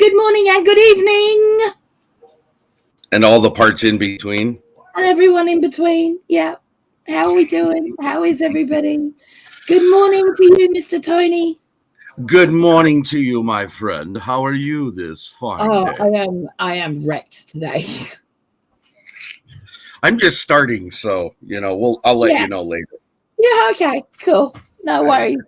good morning, and good evening. And all the parts in between. And everyone in between. Yeah. How are we doing? How is everybody? Good morning to you, Mr. Tony. Good morning to you, my friend. How are you this fine day? I am wrecked today. I'm just starting, so I'll let you know later. Yeah, okay, cool. No worries.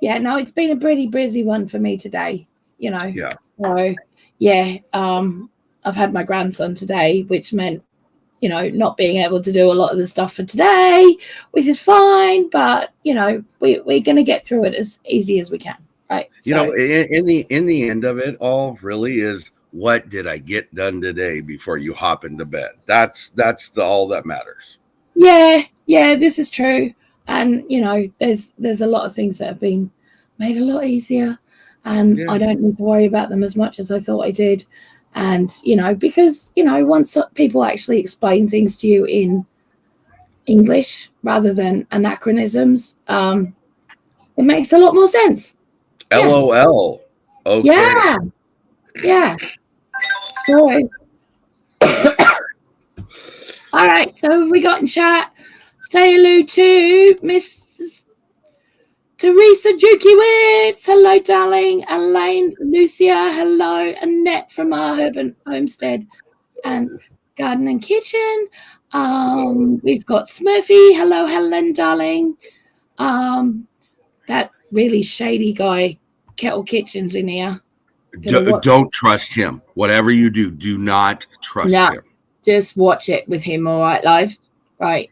Yeah, no, it's been a pretty busy one for me today, Yeah. So yeah, I've had my grandson today, which meant, not being able to do a lot of the stuff for today, which is fine, but we're gonna get through it as easy as we can. Right. In the end of it all really is, what did I get done today before you hop into bed? That's all that matters. Yeah, this is true. And there's a lot of things that have been made a lot easier, and I don't need to worry about them as much as I thought I did. And because once people actually explain things to you in English rather than anachronisms, it makes a lot more sense. LOL. Okay. Yeah. So, all right. So we got in chat. Say hello to Miss Teresa Jukiewicz. Hello, darling. Elaine, Lucia. Hello. Annette from our urban homestead and garden and kitchen. We've got Smurfy. Hello, Helen, darling. That really shady guy, Kettle Kitchen's in here. Don't trust him. Whatever you do not trust him. Just watch it with him, all right, live? Right.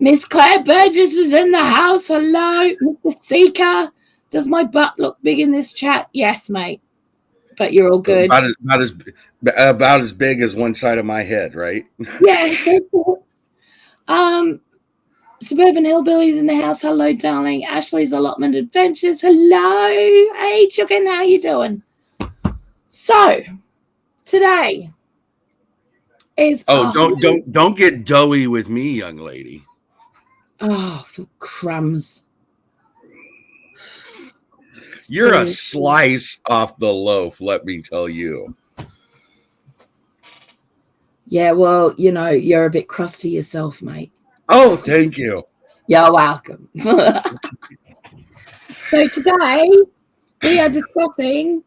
Miss Claire Burgess is in the house. Hello. Mr. Seeker. Does my butt look big in this chat? Yes, mate. But you're all good. About as big as one side of my head, right? Yeah. Suburban Hillbillies in the house. Hello, darling. Ashley's Allotment Adventures. Hello. Hey, Chicken. How you doing? So, today is... don't get doughy with me, young lady. Oh, for crumbs. You're a slice off the loaf, let me tell you. Yeah, well, you're a bit crusty yourself, mate. Oh, thank you. You're welcome. So today we are discussing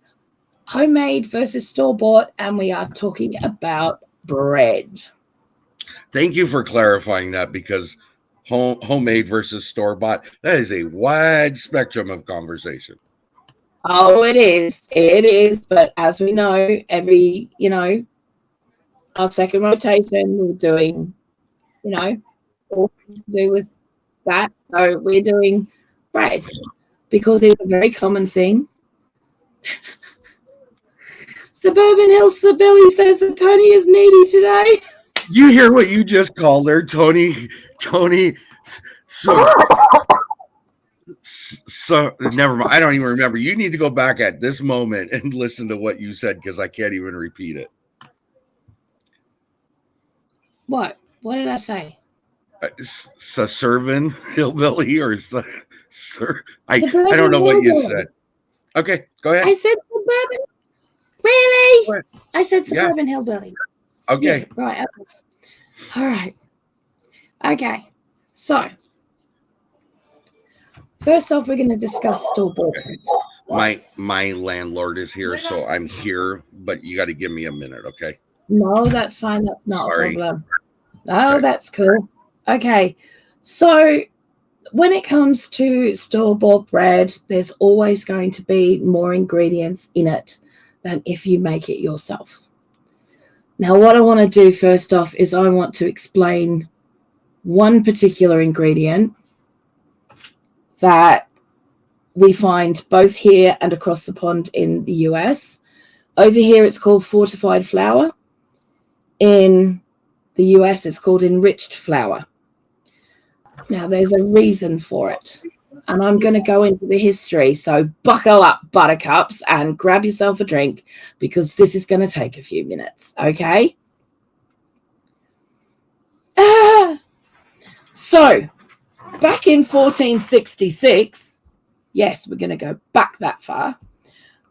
homemade versus store-bought, and we are talking about bread. Thank you for clarifying that, because homemade versus store-bought, that is a wide spectrum of conversation. Oh, it is. It is. But as we know, every, our second rotation, we're doing, all to do with that. So we're doing bread because it's a very common thing. Suburban Hillbilly says that Tony is needy today. You hear what you just called her, Tony? So never mind. I don't even remember. You need to go back at this moment and listen to what you said, because I can't even repeat it. What did I say? Suburban Hillbilly or sir? I don't know what you said. Okay, go ahead. I said suburban. Really? I said Suburban Hillbilly. Okay. Yeah, right. Okay. All right. Okay. So, first off, we're going to discuss store-bought. My landlord is here, so I'm here, but you got to give me a minute, okay? No, that's fine. That's not a problem. Oh, okay. That's cool. Okay. So, when it comes to store-bought bread, there's always going to be more ingredients in it than if you make it yourself. Now, what I want to do first off is I want to explain one particular ingredient that we find both here and across the pond in the US. Over here, it's called fortified flour. In the US, it's called enriched flour. Now, there's a reason for it. And I'm going to go into the history. So buckle up, buttercups, and grab yourself a drink, because this is going to take a few minutes, okay? So, back in 1466, yes, we're going to go back that far.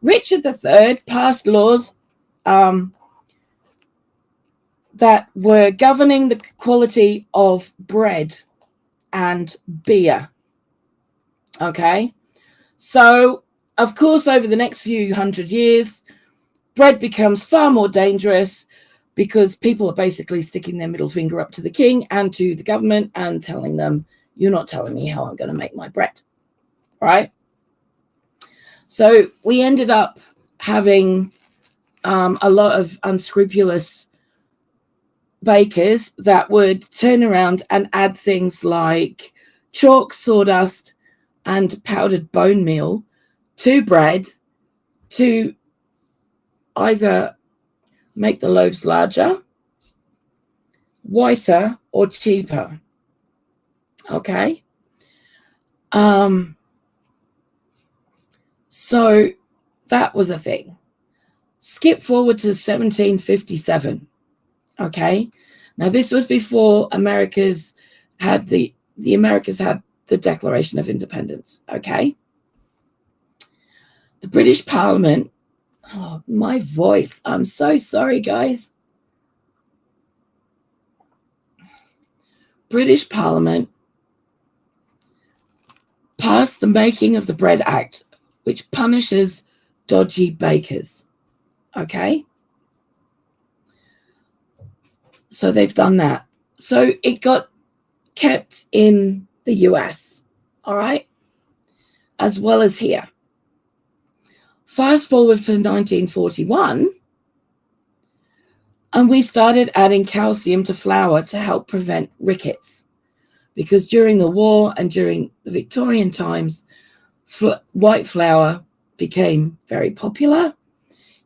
Richard III passed laws that were governing the quality of bread and beer. Okay, so of course, over the next few hundred years, bread becomes far more dangerous because people are basically sticking their middle finger up to the king and to the government and telling them, you're not telling me how I'm going to make my bread, right? So we ended up having a lot of unscrupulous bakers that would turn around and add things like chalk, sawdust, and powdered bone meal to bread to either make the loaves larger, whiter, or cheaper. Okay. So that was a thing. Skip forward to 1757. Okay. Now this was before America's had the Americas had the Declaration of Independence. Okay. The British Parliament. Oh, my voice. I'm so sorry, guys. British Parliament passed the Making of the Bread Act, which punishes dodgy bakers. Okay? So they've done that. So it got kept in the US, all right? As well as here. Fast forward to 1941, and we started adding calcium to flour to help prevent rickets. Because during the war and during the Victorian times, white flour became very popular.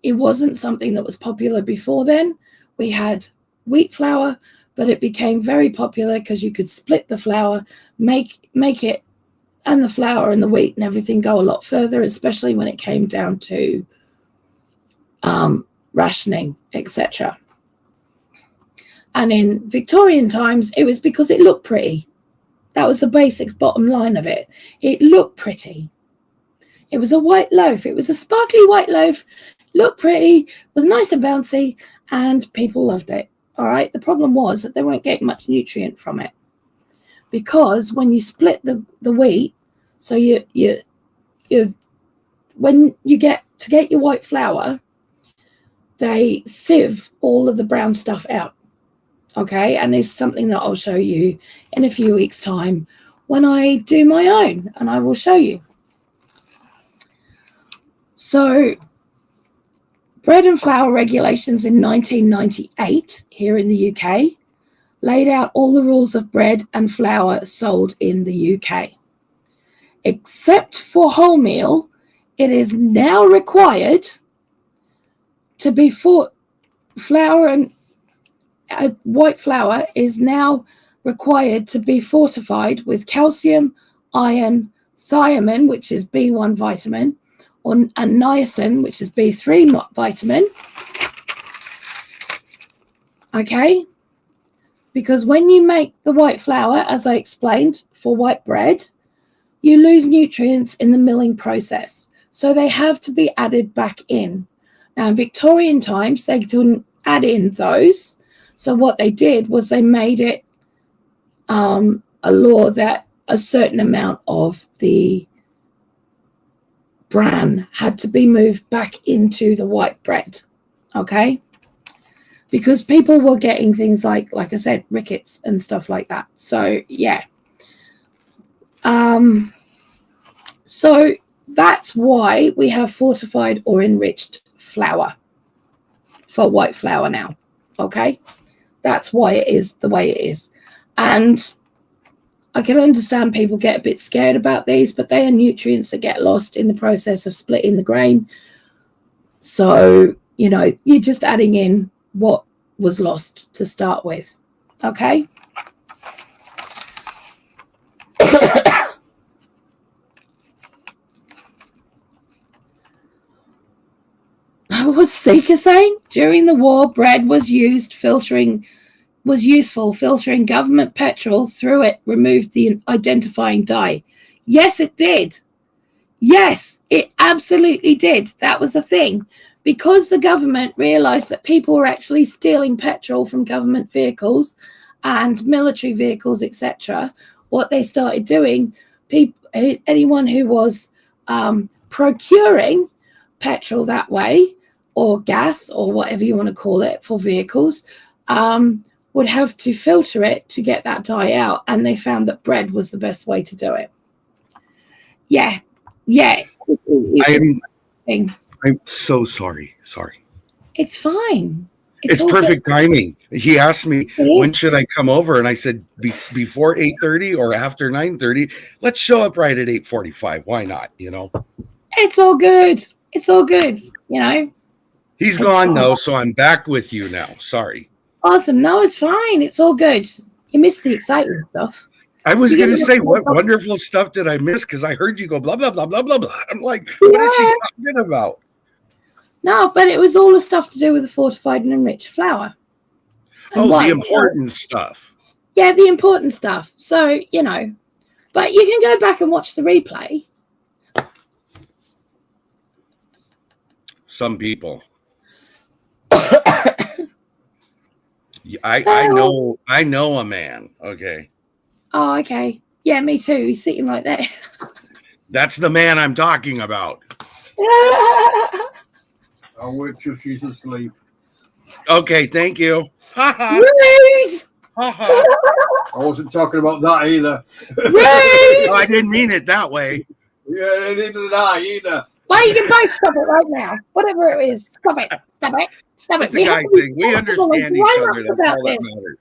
It wasn't something that was popular before then. We had wheat flour, but it became very popular because you could split the flour, make it, and the flour and the wheat and everything go a lot further, especially when it came down to rationing, etc. And in Victorian times, it was because it looked pretty. That was the basic bottom line of it. It looked pretty. It was a white loaf. It was a sparkly white loaf. Looked pretty, was nice and bouncy, and people loved it. All right. The problem was that they weren't getting much nutrient from it. Because when you split the wheat, so when you get your white flour, they sieve all of the brown stuff out. Okay, and it's something that I'll show you in a few weeks' time when I do my own, and I will show you. So, bread and flour regulations in 1998 here in the UK laid out all the rules of bread and flour sold in the UK. Except for wholemeal, it is now required to be flour and white flour is now required to be fortified with calcium, iron, thiamine, which is B1 vitamin, and niacin, which is B3 vitamin. Okay? Because when you make the white flour, as I explained, for white bread, you lose nutrients in the milling process. So they have to be added back in. Now, in Victorian times, they couldn't add in those. So what they did was they made it a law that a certain amount of the bran had to be moved back into the white bread, okay? Because people were getting things like I said, rickets and stuff like that. So, yeah. So that's why we have fortified or enriched flour for white flour now, okay? That's why it is the way it is. And I can understand people get a bit scared about these, but they are nutrients that get lost in the process of splitting the grain. So, you know, you're just adding in what was lost to start with. Okay? What's Seeker saying? During the war, bread was useful filtering government petrol through it, removed the identifying dye. Yes, it did. Yes, it absolutely did. That was the thing. Because the government realized that people were actually stealing petrol from government vehicles and military vehicles, etc., what they started doing, anyone who was procuring petrol that way, or gas, or whatever you want to call it, for vehicles, would have to filter it to get that dye out. And they found that bread was the best way to do it. Yeah. I'm so sorry. Sorry. It's fine. It's perfect timing. He asked me, when should I come over? And I said, before 8:30 or after 9:30. Let's show up right at 8:45. Why not? You know? It's all good. It's all good. You know? He's gone, though, so I'm back with you now. Sorry. Awesome. No, it's fine. It's all good. You missed the exciting stuff. I was going to say, what wonderful stuff did I miss? Because I heard you go blah, blah, blah, blah, blah, blah. I'm like, what is she talking about? No, but it was all the stuff to do with the fortified and enriched flour. And the important stuff. Yeah, the important stuff. So, you know, but you can go back and watch the replay. Some people. I know a man. Okay. Oh, okay. Yeah, me too. He's sitting right there. That's the man I'm talking about. I'll wait till she's asleep. Okay, thank you. Rude! I wasn't talking about that either. Rude! No, I didn't mean it that way. Yeah, neither did I either. Well, you can both stop it right now. Whatever it is. Stop it. Stop it. Stop it. It's a guy thing. We understand each other. That's all that matters.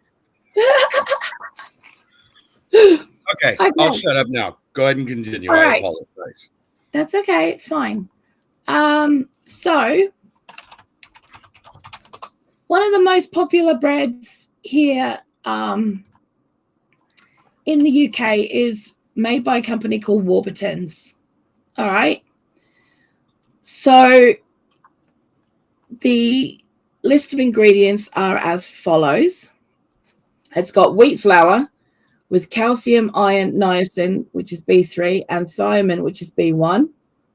Okay, I'll shut up now. Go ahead and continue. All I right. apologize. That's okay. It's fine. So one of the most popular breads here in the UK is made by a company called Warburton's. All right. So the list of ingredients are as follows. It's got wheat flour with calcium, iron, niacin, which is B3, and thiamine, which is B1,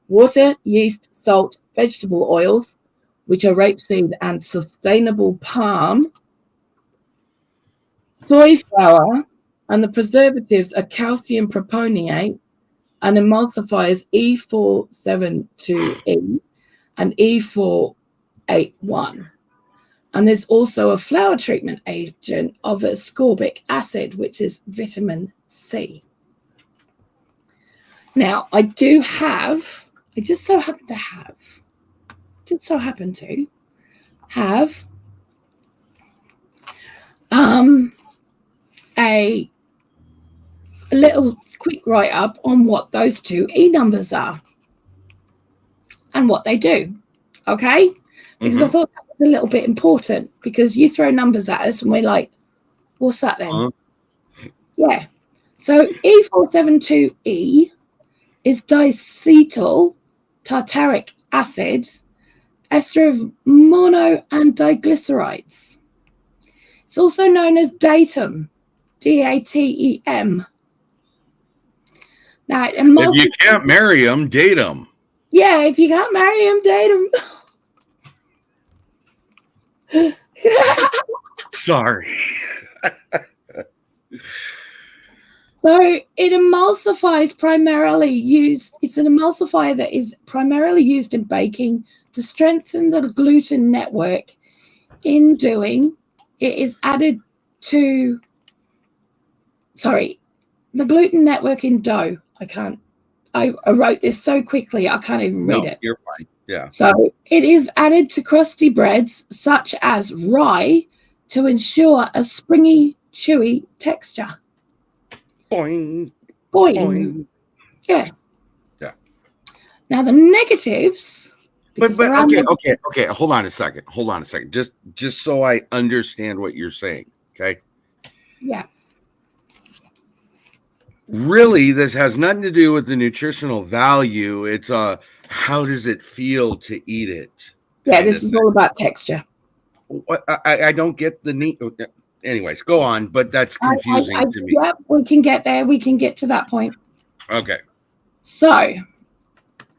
water, yeast, salt, vegetable oils, which are rapeseed and sustainable palm, soy flour, and the preservatives are calcium propionate and emulsifiers E472E and E481. And there's also a flour treatment agent of ascorbic acid, which is vitamin C. Now, I just so happen to have a little quick write-up on what those two E numbers are and what they do, okay? Because I thought that was a little bit important, because you throw numbers at us and we're like, what's that then? Yeah. So E472E is diacetyl tartaric acid, ester of mono and diglycerides. It's also known as datum, DATEM. Now, if you can't marry them, date them. Yeah, if you can't marry them, date them. Sorry. So it emulsifies it's an emulsifier that is primarily used in baking to strengthen the gluten network. In doing, it is added to, the gluten network in dough. I wrote this so quickly, I can't even read it. You're fine. Yeah. So it is added to crusty breads such as rye to ensure a springy, chewy texture. Boing. Boing. Boing. Yeah. Yeah. Now the negatives. But okay. Hold on a second. Just so I understand what you're saying. Okay. Yeah. Really, this has nothing to do with the nutritional value. It's how does it feel to eat it? Yeah, this is all about texture. I don't get the need. Anyways, go on, but that's confusing to me. Yep, we can get there. We can get to that point. Okay. So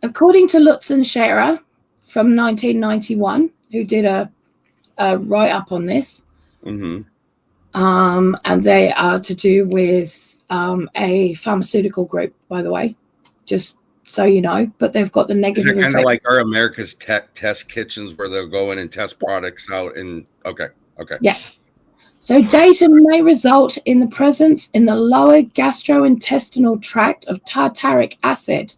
according to Lutz and Scherer from 1991, who did a write-up on this, Mm-hmm. and they are to do with a pharmaceutical group, by the way, just so you know. But they've got the Is negative it kind of effect. like our America's test kitchens where they'll go in and test products out? And okay. Yeah. So data may result in the presence in the lower gastrointestinal tract of tartaric acid,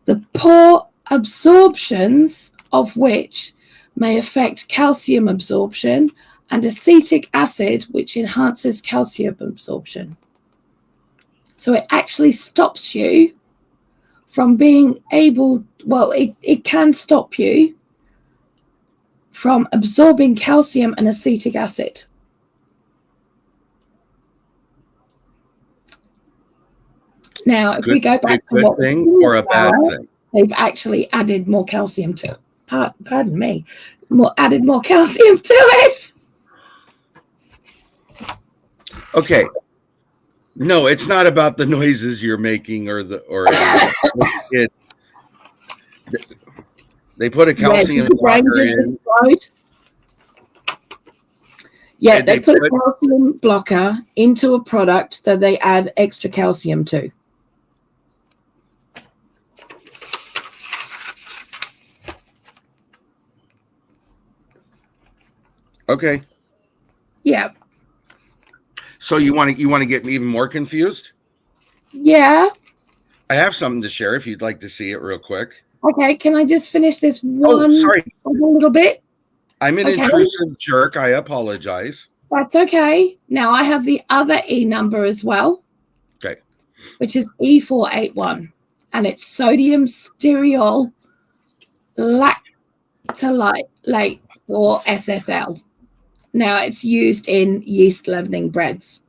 the poor absorptions of which may affect calcium absorption, and acetic acid, which enhances calcium absorption. So it actually stops you from being able, well, it can stop you from absorbing calcium and acetic acid. Now, if we go back to what thing or a bad thing? they've actually added more calcium to it. Pardon me, added more calcium to it. Okay. No, it's not about the noises you're making or it. They put a calcium blocker in. Yeah, they put a calcium blocker into a product that they add extra calcium to. Okay. Yeah. So you want to get me even more confused? Yeah. I have something to share if you'd like to see it real quick. Okay, can I just finish this one sorry. a little bit? I'm an intrusive jerk. I apologize. That's okay. Now I have the other E number as well. Okay. Which is E481. And it's sodium stearyl lactylate, or SSL. Now it's used in yeast leavening breads.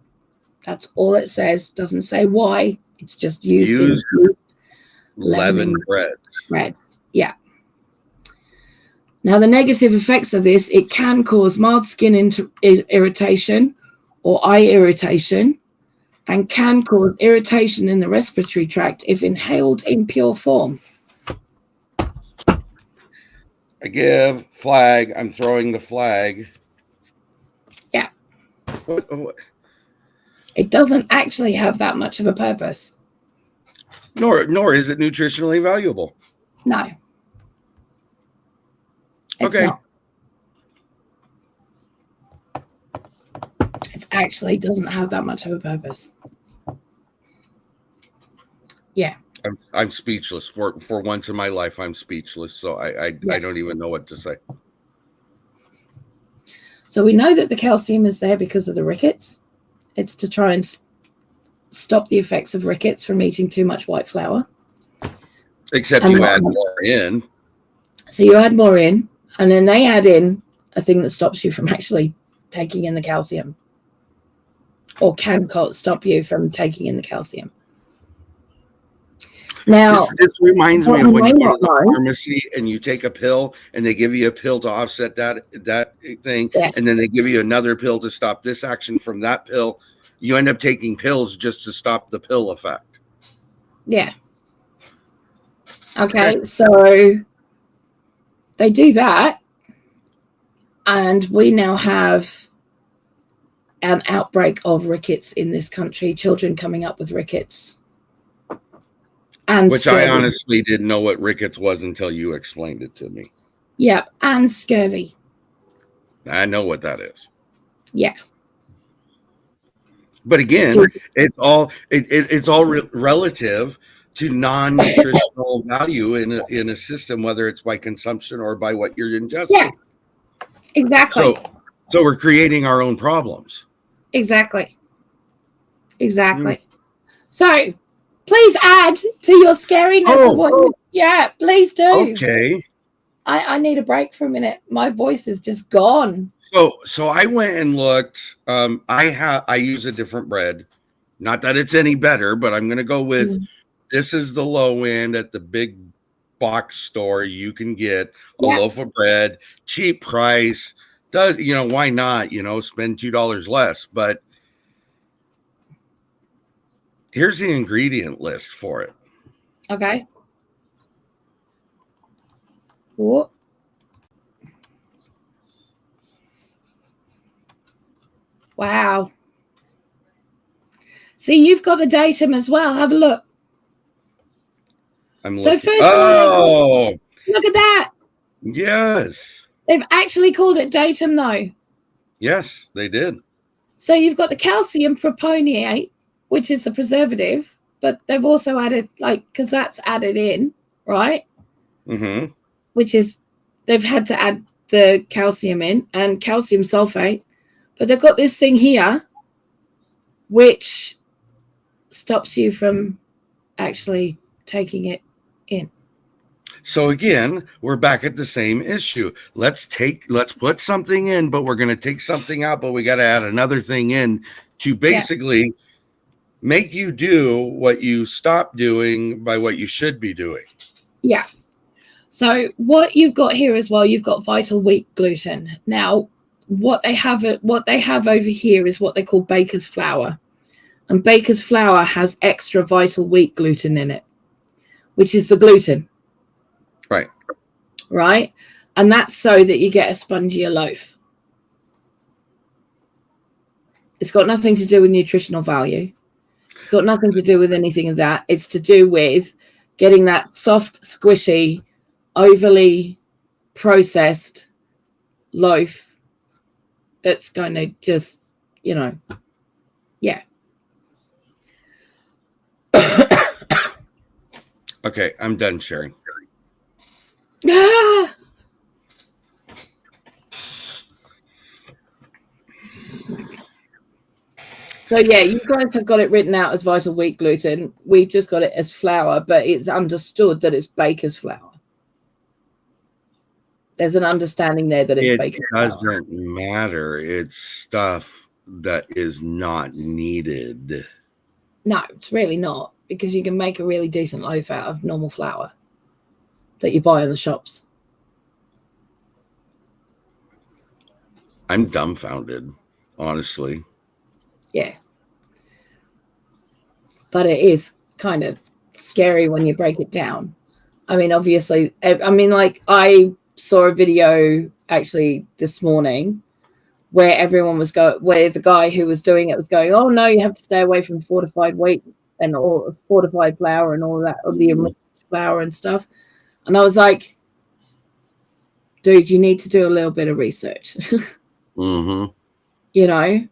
That's all it says. Doesn't say why. It's just used in yeast leavened breads. Yeah. Now the negative effects of this, it can cause mild skin irritation or eye irritation, and can cause irritation in the respiratory tract if inhaled in pure form. I give flag. I'm throwing the flag. Yeah. What? It doesn't actually have that much of a purpose. Nor is it nutritionally valuable. No. It's okay. not. It actually doesn't have that much of a purpose. Yeah. I'm speechless. For once in my life, I'm speechless. So I don't even know what to say. So we know that the calcium is there because of the rickets. It's to try and stop the effects of rickets from eating too much white flour. Except you add more in. So you add more in, and then they add in a thing that stops you from actually taking in the calcium, or can stop you from taking in the calcium. Now, this reminds me of when you go to the pharmacy and you take a pill and they give you a pill to offset that thing, and then they give you another pill to stop this action from that pill. You end up taking pills just to stop the pill effect. Yeah. Okay, so they do that, and we now have an outbreak of rickets in this country, children coming up with rickets. And which scurvy. I honestly didn't know what rickets was until you explained it to me. Yeah, and scurvy. I know what that is. Yeah. But again, it's all relative to non-nutritional value in a system, whether it's by consumption or by what you're ingesting. Yeah, exactly. So we're creating our own problems. Exactly. So please add to your scariness. Yeah, please do. Okay. I need a break for a minute. My voice is just gone. So I went and looked. I use a different bread. Not that it's any better, but I'm going to go with this is the low end at the big box store. You can get a loaf of bread, cheap price. Why not? Spend $2 less. But here's the ingredient list for it. Okay. What? Wow. See, you've got the datum as well. Have a look. I'm So looking. first Oh, look at that. yes. They've actually called it datum though. Yes, they did. So you've got the calcium propionate, which is the preservative, but they've also added, like, because that's added in, right? Mm-hmm. Which is, they've had to add the calcium in and calcium sulfate, but they've got this thing here, which stops you from actually taking it in. So again, we're back at the same issue. Let's put something in, but we're going to take something out, but we got to add another thing in to basically make you do what you stop doing by what you should be doing. Yeah. So what you've got here as well, you've got vital wheat gluten. Now, what they have over here is what they call baker's flour. And baker's flour has extra vital wheat gluten in it, which is the gluten. Right. Right? And that's so that you get a spongier loaf. It's got nothing to do with nutritional value. It's got nothing to do with anything of that. It's to do with getting that soft, squishy, overly processed loaf that's going to just, yeah. Okay, I'm done sharing. Ah! So yeah, you guys have got it written out as vital wheat gluten. We've just got it as flour, but it's understood that it's baker's flour. There's an understanding there that it's baker's flour. It doesn't matter. It's stuff that is not needed. No, it's really not, because you can make a really decent loaf out of normal flour that you buy in the shops. I'm dumbfounded, honestly. Yeah. But it is kind of scary when you break it down. I mean, obviously, like, I saw a video actually this morning where everyone was where the guy who was doing it was going, oh no, you have to stay away from fortified wheat and all fortified flour and all that, or the enriched flour and stuff. And I was like, dude, you need to do a little bit of research. Mm-hmm. You know,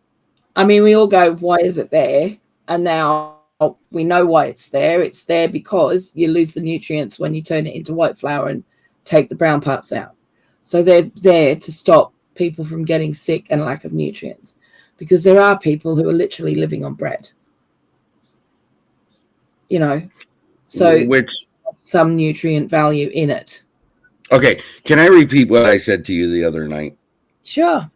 I mean, we all go, why is it there? And now we know why it's there. It's there because you lose the nutrients when you turn it into white flour and take the brown parts out. So they're there to stop people from getting sick and lack of nutrients, because there are people who are literally living on bread. You know, so which some nutrient value in it. Okay, can I repeat what I said to you the other night? Sure.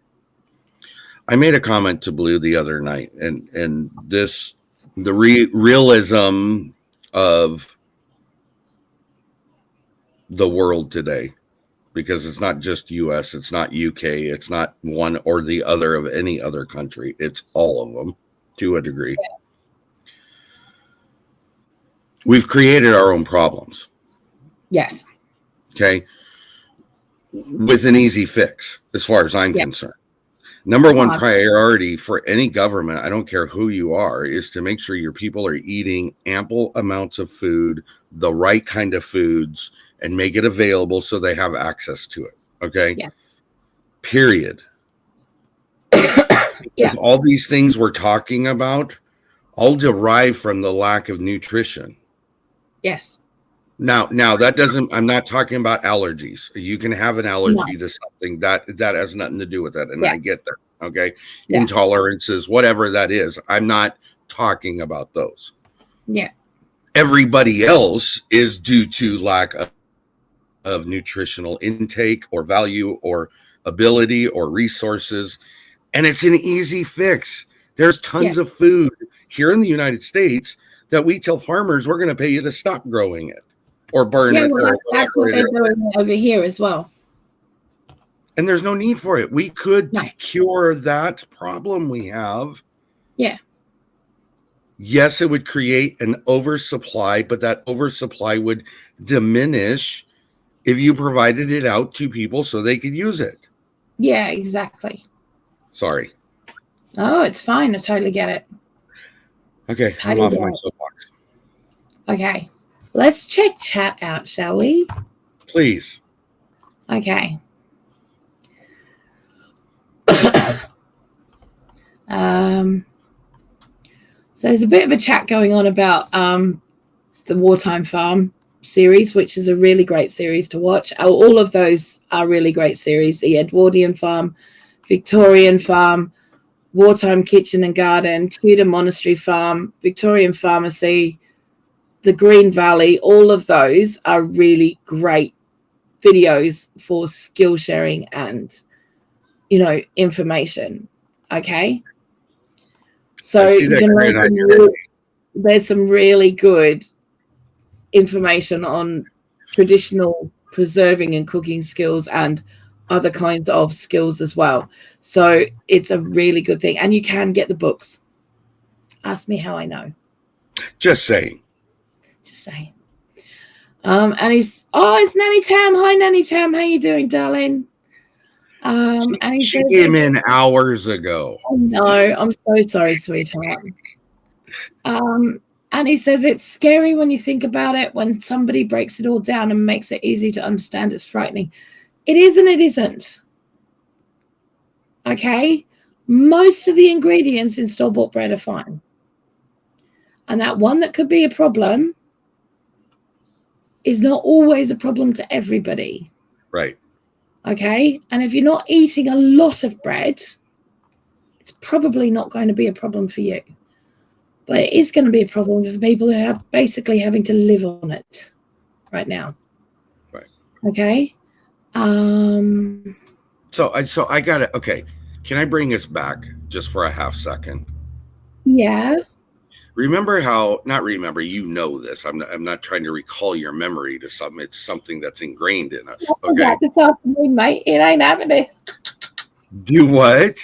I made a comment to Blue the other night, and this, the realism of the world today, because it's not just US, it's not UK, it's not one or the other of any other country. It's all of them to a degree. Yeah. We've created our own problems. Yes. Okay. With an easy fix, as far as I'm concerned. Number one priority for any government, I don't care who you are, is to make sure your people are eating ample amounts of food, the right kind of foods, and make it available so they have access to it. Okay. Yeah. Period. Yeah. All these things we're talking about all derive from the lack of nutrition. Yes. Now that doesn't, I'm not talking about allergies. You can have an allergy to something that has nothing to do with that. And I get that. Okay. Yeah. Intolerances, whatever that is. I'm not talking about those. Yeah. Everybody else is due to lack of nutritional intake or value or ability or resources. And it's an easy fix. There's tons of food here in the United States that we tell farmers we're going to pay you to stop growing it or burn it. Well, that's what they're doing over here as well. And there's no need for it. We could cure that problem we have. Yeah. Yes, it would create an oversupply, but that oversupply would diminish if you provided it out to people so they could use it. Yeah, exactly. Sorry. Oh, it's fine. I totally get it. Okay, I'm off my soapbox. Okay, let's check chat out, shall we? Please. Okay. So there's a bit of a chat going on about the Wartime Farm series, which is a really great series to watch. All of those are really great series. The Edwardian Farm, Victorian Farm, Wartime Kitchen and Garden, Tudor Monastery Farm, Victorian Pharmacy, the Green Valley. All of those are really great videos for skill sharing and, information. Okay. So you can there's some really good information on traditional preserving and cooking skills and other kinds of skills as well. So it's a really good thing. And you can get the books. Ask me how I know. Just saying. And it's Nanny Tam. Hi, Nanny Tam. How you doing, darling? And she came in hours ago. Oh, no, I'm so sorry, sweetheart. And he says it's scary when you think about it. When somebody breaks it all down and makes it easy to understand, it's frightening. It is and it isn't. Okay? Most of the ingredients in store-bought bread are fine. And that one that could be a problem is not always a problem to everybody. Right. Okay? And if you're not eating a lot of bread, it's probably not going to be a problem for you. But it is going to be a problem for people who are basically having to live on it right now. Right. Okay? So I got it. Okay. Can I bring us back just for a half second? Yeah. Remember how, not remember, you know this. I'm not trying to recall your memory to something. It's something that's ingrained in us. Okay. This afternoon, mate. It ain't happening. Do what?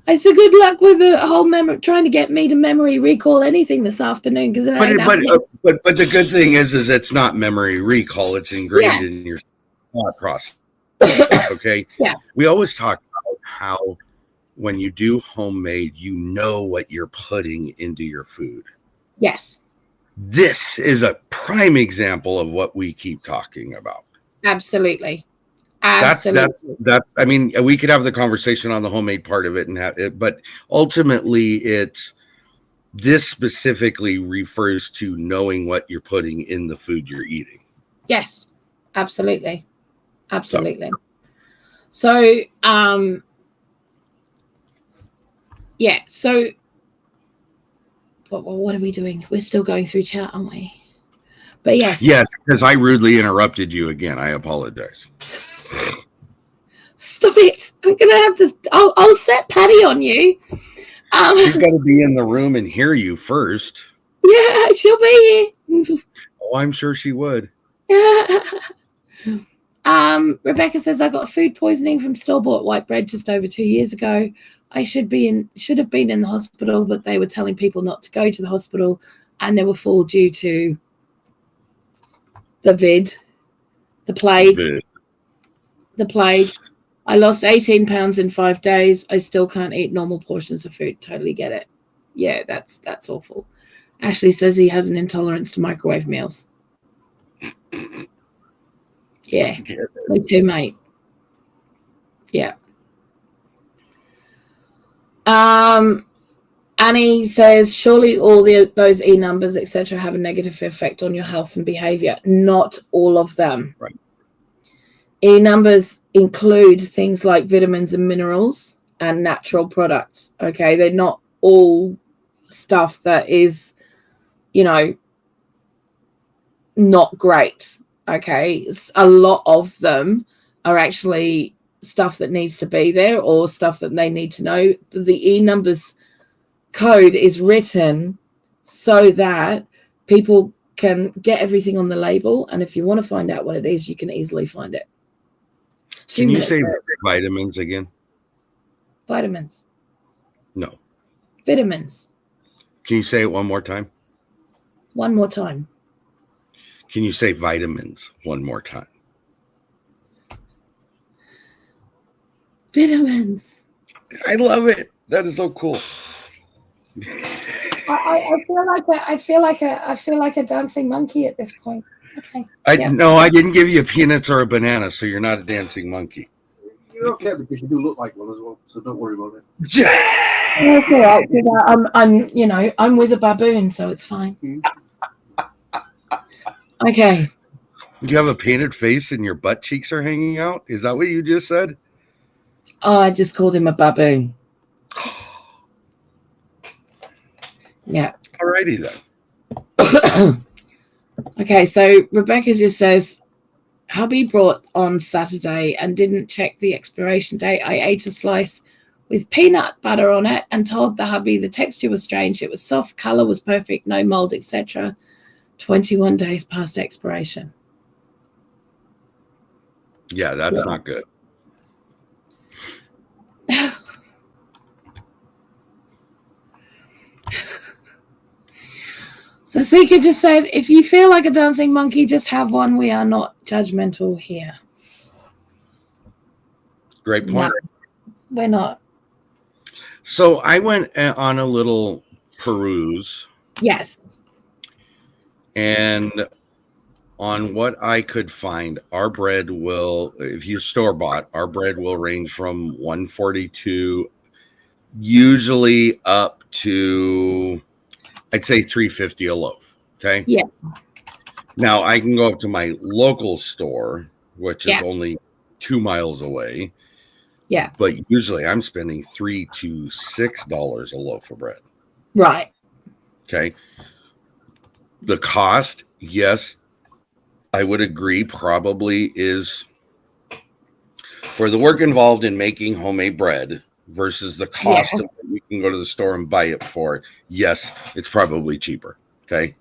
I said good luck with the whole trying to get me to memory recall anything this afternoon because but the good thing is it's not memory recall. It's ingrained in your thought process. Okay. Yeah. We always talk about how when you do homemade, you know what you're putting into your food. Yes. This is a prime example of what we keep talking about. Absolutely. That's I mean, we could have the conversation on the homemade part of it and have it, but ultimately this specifically refers to knowing what you're putting in the food you're eating. Yes, absolutely. Absolutely. So yeah, so what are we doing? We're still going through chat, aren't we? But yes. Yes, because I rudely interrupted you again. I apologize. Stop it. I'm going to have to, I'll set Patty on you. She's got to be in the room and hear you first. Yeah, she'll be here. Oh, I'm sure she would. Rebecca says, I got food poisoning from store-bought white bread just over 2 years ago. I should have been in the hospital, but they were telling people not to go to the hospital and they were full due to the plague. The plague. I lost 18 pounds in 5 days. I still can't eat normal portions of food. Totally get it. Yeah, that's awful. Ashley says he has an intolerance to microwave meals. Yeah, me too, mate. Yeah. Annie says, surely all those E numbers, etc., have a negative effect on your health and behavior. Not all of them. Right. E numbers include things like vitamins and minerals and natural products. Okay, they're not all stuff that is, not great. Okay, a lot of them are actually stuff that needs to be there or stuff that they need to know. The E numbers code is written so that people can get everything on the label, and if you want to find out what it is, you can easily find it. Can you say vitamins again? Vitamins. No. Vitamins. Can you say it one more time? One more time. Can you say vitamins one more time? Vitamins. I love it. That is so cool. I feel like a dancing monkey at this point. Okay. No, I didn't give you peanuts or a banana, so you're not a dancing monkey. You're okay because you do look like one as well, so don't worry about it. That's all right. I'm with a baboon, so it's fine. Okay. You have a painted face and your butt cheeks are hanging out? Is that what you just said? Oh, I just called him a baboon. Yeah. Alrighty then. Okay, so Rebecca just says, hubby brought on Saturday and didn't check the expiration date. I ate a slice with peanut butter on it and told the hubby the texture was strange. It was soft, color was perfect, no mold, etc. 21 days past expiration. Yeah, that's not good. So Sika just said, if you feel like a dancing monkey, just have one. We are not judgmental here. Great point. No, we're not. So I went on a little peruse. Yes. And on what I could find, our bread will, if you store bought, our bread will range from $1.42 usually up to, I'd say $3.50 a loaf. Okay. Yeah. Now I can go up to my local store, which is only 2 miles away. Yeah. But usually I'm spending $3 to $6 a loaf of bread. Right. Okay. The cost, yes, I would agree, probably is for the work involved in making homemade bread versus the cost of what you can go to the store and buy it for. Yes, it's probably cheaper. Okay.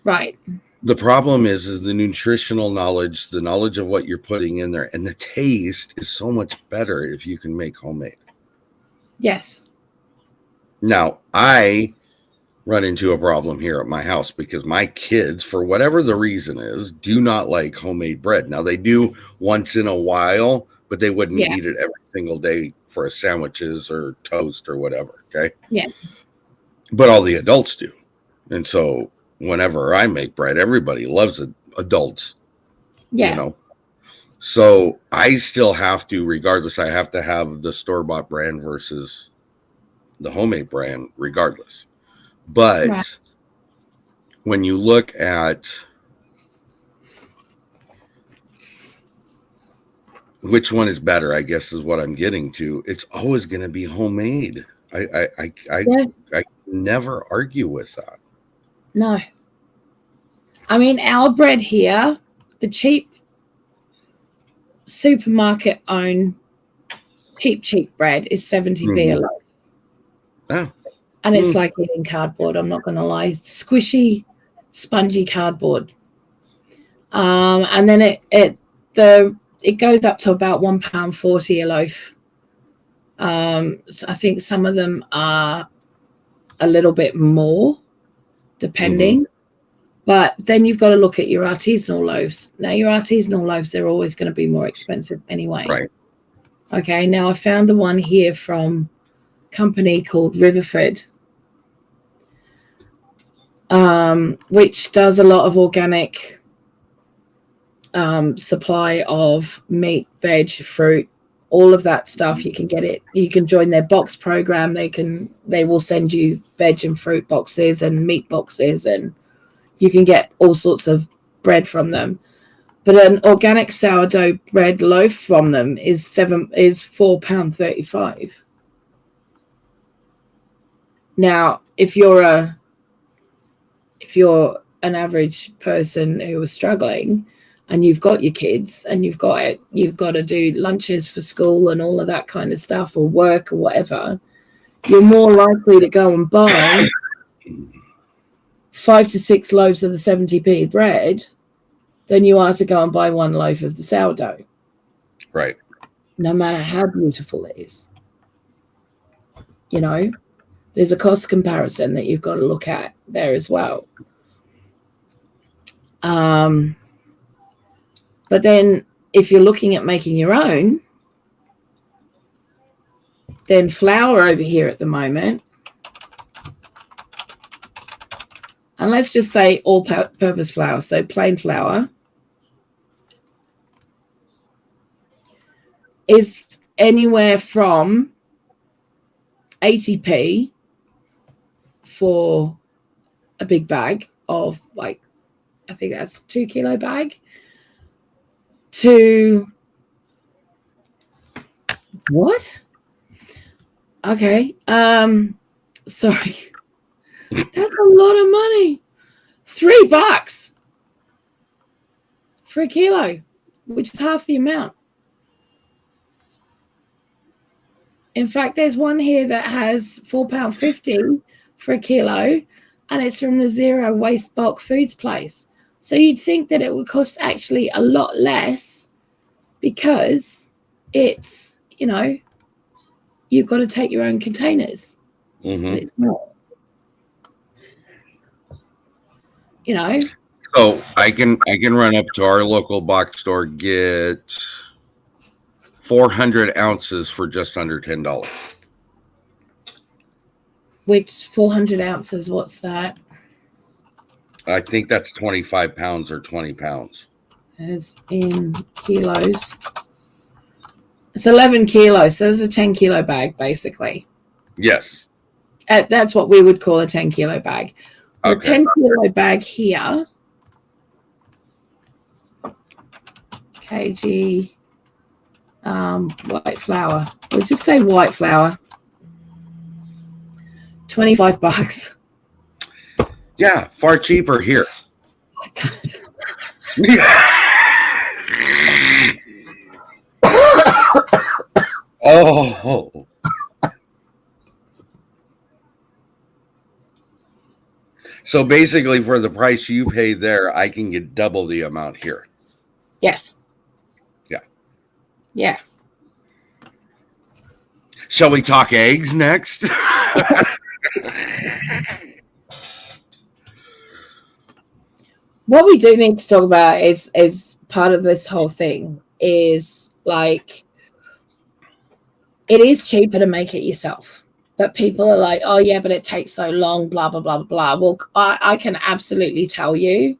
Right. The problem is the nutritional knowledge, the knowledge of what you're putting in there, and the taste is so much better if you can make homemade. Yes. Now, I run into a problem here at my house because my kids, for whatever the reason is, do not like homemade bread. Now, they do once in a while, but they wouldn't eat it every single day for sandwiches or toast or whatever. Okay. Yeah. But all the adults do. And so whenever I make bread, everybody loves it. Adults. Yeah. You know. So I still have to, regardless, I have to have the store-bought brand versus the homemade brand, regardless. But when you look at which one is better, I guess is what I'm getting to. It's always going to be homemade. I never argue with that. No. I mean, our bread here, the cheap supermarket owned cheap bread is 70p a loaf. Oh. And it's like eating cardboard, I'm not going to lie. Squishy, spongy cardboard. And then it goes up to about £1.40 a loaf. So I think some of them are a little bit more, depending. But then you've got to look at your artisanal loaves. Now, your artisanal loaves, they're always going to be more expensive anyway. Right. Okay, now I found the one here from a company called Riverford, which does a lot of organic supply of meat, veg, fruit, all of that stuff. You can get it. You can join their box program. They will send you veg and fruit boxes and meat boxes, and you can get all sorts of bread from them. But an organic sourdough bread loaf from them is £4.35. Now, if you're an average person who is struggling and you've got your kids and you've got to do lunches for school and all of that kind of stuff, or work or whatever, you're more likely to go and buy 5 to 6 loaves of the 70p bread than you are to go and buy one loaf of the sourdough. Right. No matter how beautiful it is. You know, there's a cost comparison that you've got to look at there as well. But then if you're looking at making your own, then flour over here at the moment, and let's just say all-purpose flour, so plain flour, is anywhere from 80p for a big bag of, like, I think that's 2 kilo bag, to what? Okay. Sorry. That's a lot of money. $3 for a kilo, which is half the amount. In fact, there's one here that has £4.50 for a kilo, and it's from the Zero Waste Bulk Foods place. So you'd think that it would cost actually a lot less because it's, you know, you've got to take your own containers. Mm-hmm. But it's not. You know. So I can run up to our local box store, get 400 ounces for just under $10. Which 400 ounces? What's that? I think that's 25 pounds or 20 pounds. As in kilos. It's 11 kilos. So there's a 10 kilo bag, basically. Yes. That's what we would call a 10 kilo bag. The Okay. 10 kilo bag here, kg white flour. We'll just say white flour. $25. Yeah, far cheaper here. Oh. So basically, for the price you pay there, I can get double the amount here. Yes. Yeah. Yeah. Shall we talk eggs next? What we do need to talk about is part of this whole thing is, like, it is cheaper to make it yourself. But people are like, oh, yeah, but it takes so long, blah, blah, blah, blah. Well, I can absolutely tell you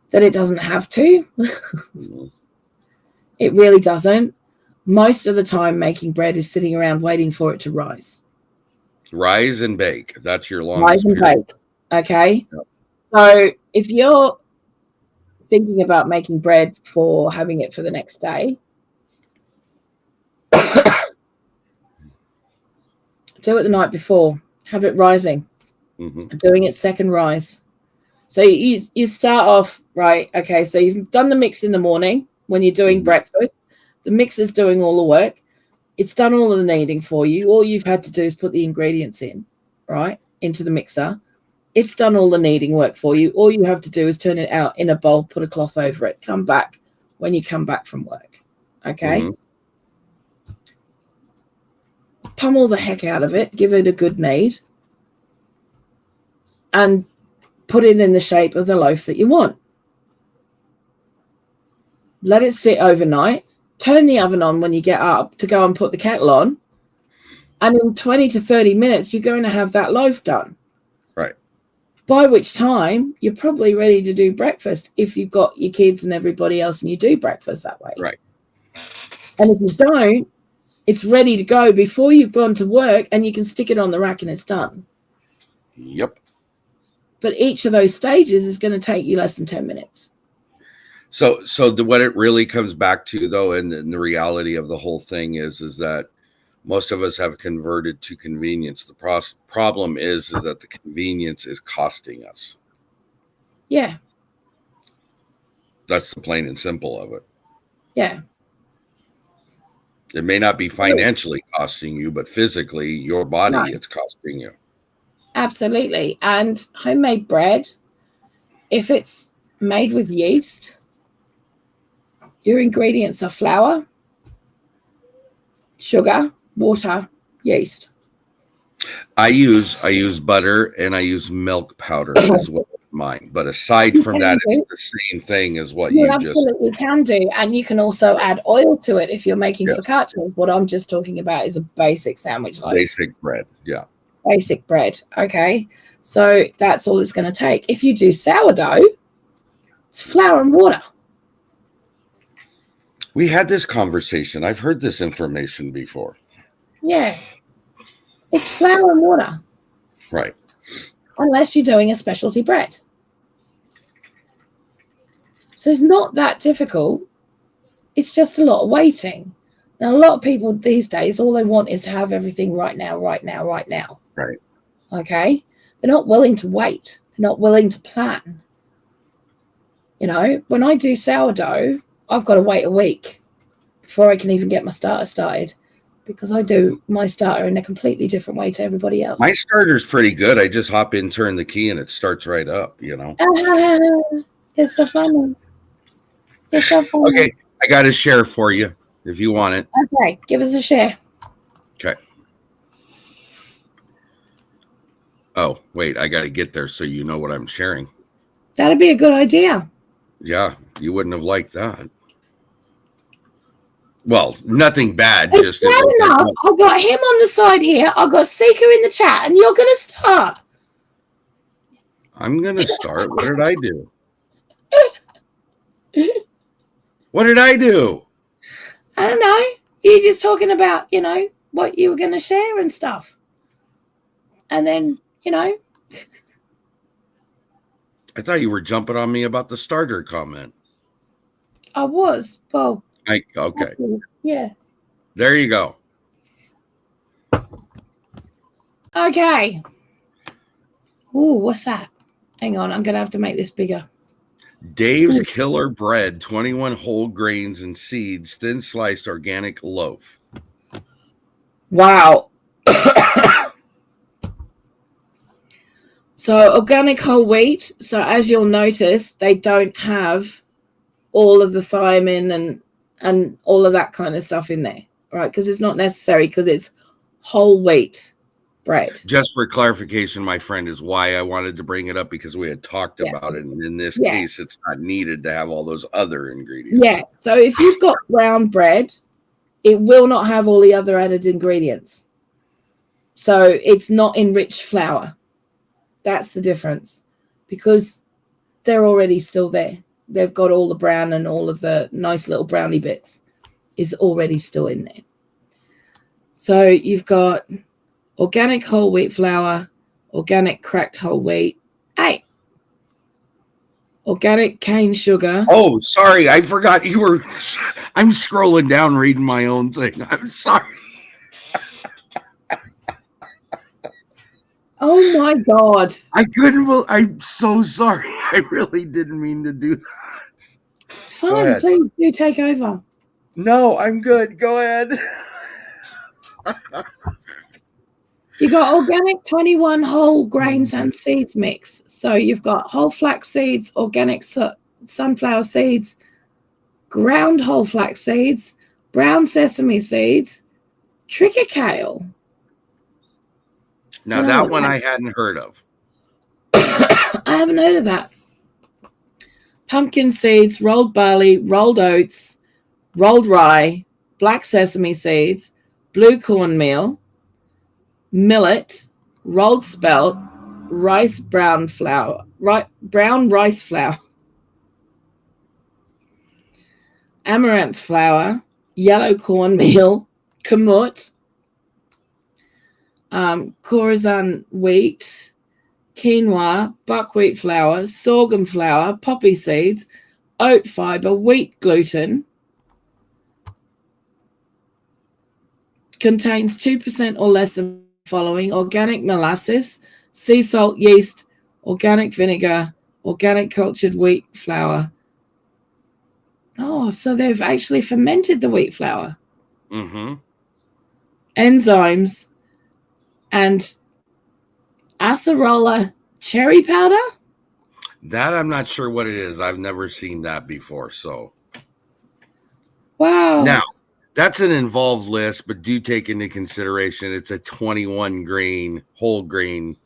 that it doesn't have to. It really doesn't. Most of the time, making bread is sitting around waiting for it to rise. Rise and bake. That's your longest Rise and period. bake. Okay? Yep. So if you're thinking about making bread for having it for the next day, do it the night before. Have it rising. Mm-hmm. Doing its second rise. So you start off, right, okay, so you've done the mix in the morning when you're doing breakfast. The mixer's doing all the work. It's done all of the kneading for you. All you've had to do is put the ingredients in, right, into the mixer. It's done all the kneading work for you. All you have to do is turn it out in a bowl, put a cloth over it, come back when you come back from work, okay? Mm-hmm. Pummel the heck out of it, give it a good knead, and put it in the shape of the loaf that you want. Let it sit overnight. Turn the oven on when you get up to go and put the kettle on. And in 20 to 30 minutes, you're going to have that loaf done. Right. By which time, you're probably ready to do breakfast if you've got your kids and everybody else and you do breakfast that way. Right. And if you don't, it's ready to go before you've gone to work, and you can stick it on the rack and it's done. Yep. But each of those stages is going to take you less than 10 minutes. So what it really comes back to, though, and the reality of the whole thing is that most of us have converted to convenience. The problem is that the convenience is costing us. Yeah. That's the plain and simple of it. Yeah. It may not be financially costing you, but physically, your body, No. it's costing you. Absolutely. And homemade bread, if it's made with yeast, your ingredients are flour, sugar, water, yeast. I use butter and I use milk powder as well. mine. But aside You from can that, it's do. the same thing as what You you just. absolutely can do, and you can also add oil to it if you're making Yes. focaccias. What I'm just talking about is a basic sandwich loaf. Basic bread. Yeah. Basic bread. Okay, so that's all it's going to take. If you do sourdough, it's flour and water. We had this conversation. I've heard this information before. Yeah, it's flour and water. Right. Unless you're doing a specialty bread. So it's not that difficult. It's just a lot of waiting. Now, a lot of people these days, all they want is to have everything right now, right now, right now. Right. Okay? They're not willing to wait. They're not willing to plan. You know, when I do sourdough, I've got to wait a week before I can even get my starter started because I do my starter in a completely different way to everybody else. My starter's pretty good. I just hop in, turn the key, and it starts right up, you know. It's so funny. It's so funny. Okay, I got a share for you if you want it. Okay, give us a share. Okay. Oh, wait, I got to get there so you know what I'm sharing. That'd be a good idea. Yeah, you wouldn't have liked that. Well, nothing bad. It's Just bad enough. I've got him on the side here. I've got Seeker in the chat, and you're going to start. I'm going to start. What did I do? What did I do? I don't know. You're just talking about, you know, what you were going to share and stuff. And then, you know. I thought you were jumping on me about the starter comment. I was. Well. Okay. Yeah. There you go. Okay. Ooh, what's that? Hang on. I'm going to have to make this bigger. Dave's Killer Bread, 21 whole grains and seeds, thin sliced organic loaf. Wow. So organic whole wheat. So as you'll notice, they don't have all of the thiamine and all of that kind of stuff in there, right? Because it's not necessary because it's whole wheat bread. Just for clarification, my friend, is why I wanted to bring it up because we had talked about it. And in this case, it's not needed to have all those other ingredients. Yeah. So if you've got brown bread, it will not have all the other added ingredients. So it's not enriched flour. That's the difference because they're already still there. They've got all the brown and all of the nice little brownie bits is already still in there. So you've got organic whole wheat flour, organic cracked whole wheat, organic cane sugar. Oh, sorry. I forgot you were. I'm scrolling down reading my own thing. I'm sorry. Oh my God. I couldn't. I'm so sorry. I really didn't mean to do that. It's fine. Please do take over. No, I'm good. Go ahead. You got organic 21 whole grains and seeds mix. So you've got whole flax seeds, organic sunflower seeds, ground whole flax seeds, brown sesame seeds, triticale. Now that one I hadn't heard of. I haven't heard of that. Pumpkin seeds, rolled barley, rolled oats, rolled rye, black sesame seeds, blue cornmeal, millet, rolled spelt, rice brown flour, brown rice flour, amaranth flour, yellow cornmeal, kamut, corazon wheat, quinoa, buckwheat flour, sorghum flour, poppy seeds, oat fiber, wheat gluten. Contains 2% or less of the following: organic molasses, sea salt, yeast, organic vinegar, organic cultured wheat flour. Oh, so they've actually fermented the wheat flour. Mm-hmm. Enzymes and acerola cherry powder. That I'm not sure what it is. I've never seen that before. So, wow. Now, that's an involved list, but do take into consideration it's a 21 grain, whole grain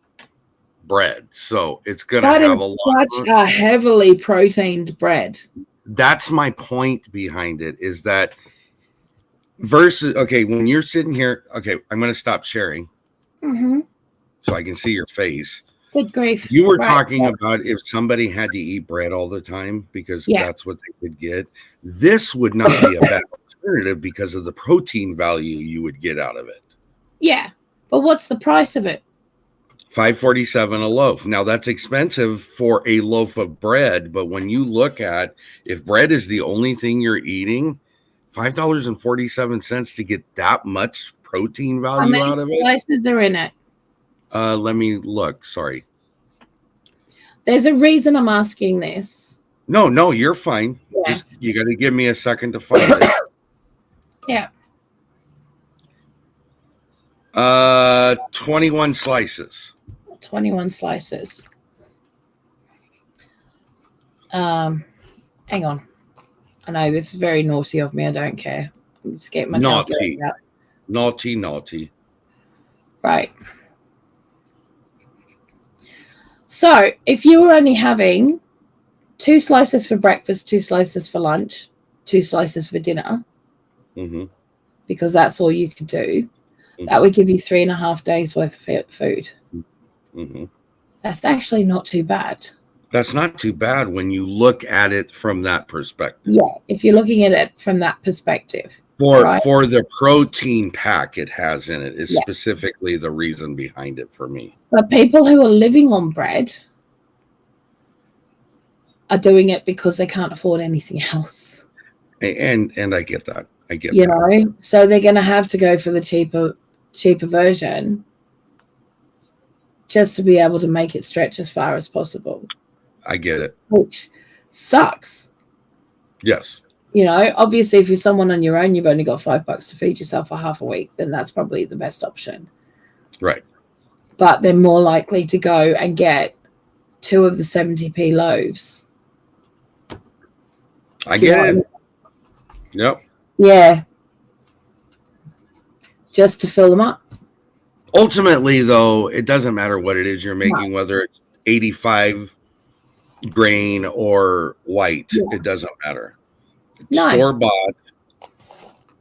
bread, so it's gonna That have is a lot. such a heavily proteined bread. That's my point behind it, is that versus, okay, when you're sitting here, okay, I'm going to stop sharing so I can see your face. Good grief. You were talking about if somebody had to eat bread all the time because Yeah. that's what they could get. This would not be a bad alternative because of the protein value you would get out of it. Yeah. But what's the price of it? $5.47 a loaf. Now that's expensive for a loaf of bread, but when you look at if bread is the only thing you're eating, $5.47 to get that much protein value out of it. How many slices are in it? Let me look. Sorry. There's a reason I'm asking this. No, you're fine. Yeah. Just you got to give me a second to find it. Yeah. 21 slices. 21 slices. Hang on. I know this is very naughty of me. I don't care. I'm just getting my calculator out. Naughty. Right. So if you were only having 2 slices for breakfast, 2 slices for lunch, 2 slices for dinner, because that's all you could do, that would give you 3.5 days worth of food. That's actually not too bad. That's not too bad when you look at it from that perspective. Yeah, if you're looking at it from that perspective. For the protein pack it has in it is specifically the reason behind it for me. But people who are living on bread are doing it because they can't afford anything else. And I get that. I get you that. know, so they're going to have to go for the cheaper version just to be able to make it stretch as far as possible. I get it. Which sucks. Yes. You know, obviously, if you're someone on your own, you've only got $5 to feed yourself for half a week, then that's probably the best option. Right. But they're more likely to go and get 2 of the 70p loaves. I get it. Yep. Yeah. Just to fill them up. Ultimately, though, it doesn't matter what it is you're making, whether it's 85 grain or white. It doesn't matter. Store-bought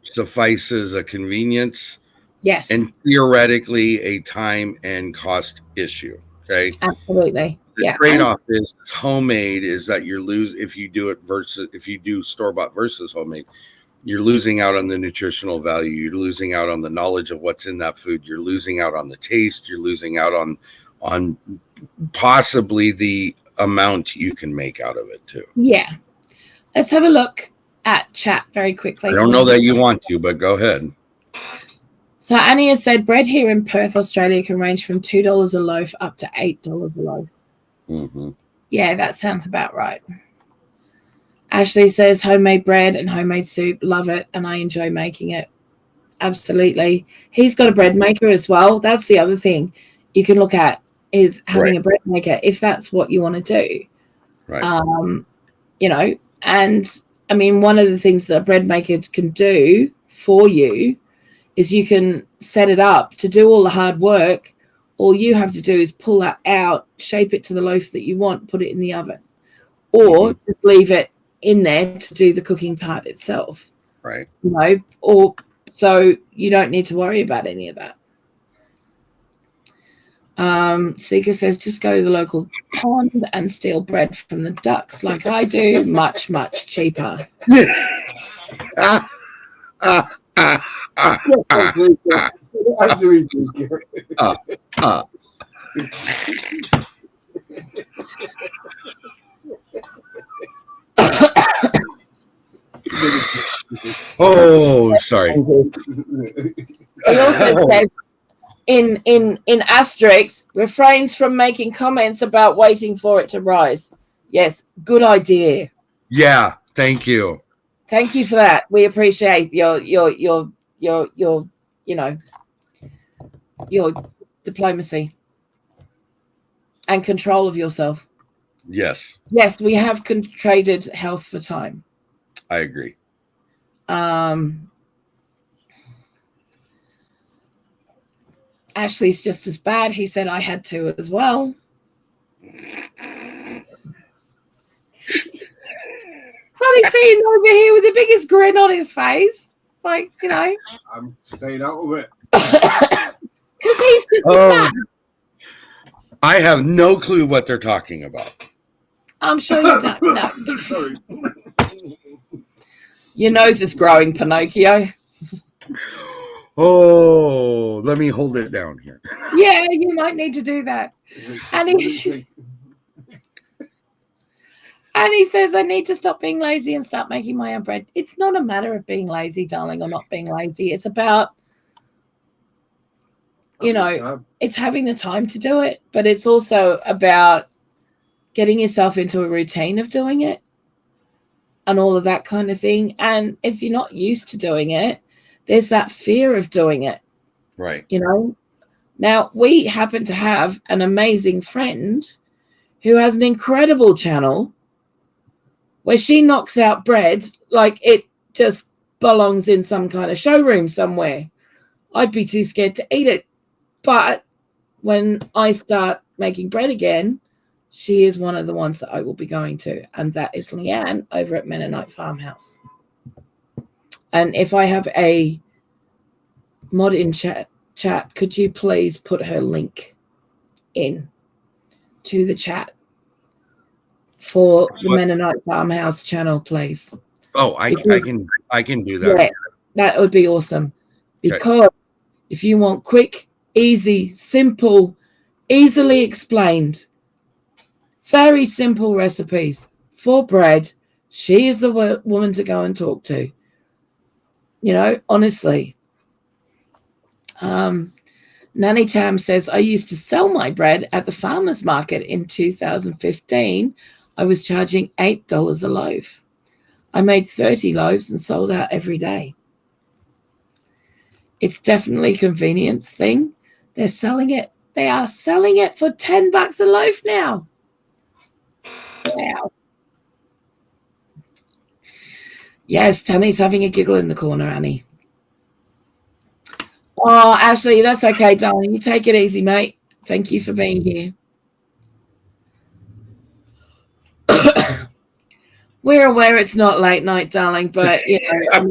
suffices a convenience. Yes. And theoretically a time and cost issue. Okay. Absolutely. The trade-off is homemade is that you're if you do it versus if you do store-bought versus homemade, you're losing out on the nutritional value. You're losing out on the knowledge of what's in that food. You're losing out on the taste. You're losing out on possibly the amount you can make out of it too. Yeah. Let's have a look at chat very quickly. I don't know that you want to, but go ahead. So Annie has said bread here in Perth, Australia can range from $2 a loaf up to $8 a loaf. Yeah, that sounds about right. Ashley says homemade bread and homemade soup. Love it. And I enjoy making it. Absolutely. He's got a bread maker as well. That's the other thing you can look at is having a bread maker if that's what you want to do. Right. You know, and I mean, one of the things that a bread maker can do for you is you can set it up to do all the hard work. All you have to do is pull that out, shape it to the loaf that you want, put it in the oven, or just leave it in there to do the cooking part itself. Right. You know, or so you don't need to worry about any of that. Seeker says just go to the local pond and steal bread from the ducks like I do. Much, much cheaper. Oh, sorry. He also says in asterisks, refrains from making comments about waiting for it to rise. Yes, good idea. Yeah, thank you. Thank you for that. We appreciate your you know, your diplomacy and control of yourself. Yes. Yes, we have traded health for time. I agree. Ashley's just as bad. He said I had to as well. Funny seeing him over here with the biggest grin on his face. It's like, you know. I'm staying out of it. Because he's just I have no clue what they're talking about. I'm sure you don't know. Sorry. Your nose is growing, Pinocchio. Oh, let me hold it down here. Yeah, you might need to do that. And he says, I need to stop being lazy and start making my own bread. It's not a matter of being lazy, darling, or not being lazy. It's about, it's having the time to do it, but it's also about getting yourself into a routine of doing it and all of that kind of thing. And if you're not used to doing it, there's that fear of doing it. Right. Now, we happen to have an amazing friend who has an incredible channel where she knocks out bread like it just belongs in some kind of showroom somewhere. I'd be too scared to eat it. But when I start making bread again, she is one of the ones that I will be going to. And that is Leanne over at Mennonite Farmhouse. And if I have a mod in chat, could you please put her link in to the chat for the Mennonite Farmhouse channel, please? Oh, I can do that. Yeah, that would be awesome. Because if you want quick, easy, simple, easily explained, very simple recipes for bread, she is the woman to go and talk to. Honestly. Nanny Tam says, I used to sell my bread at the farmer's market in 2015. I was charging $8 a loaf. I made 30 loaves and sold out every day. It's definitely a convenience thing. They're selling it. They are selling it for $10 a loaf now. Wow. Yes, Tanny's having a giggle in the corner, Annie. Oh, Ashley, that's okay, darling. You take it easy, mate. Thank you for being here. We're aware it's not late night, darling, but I've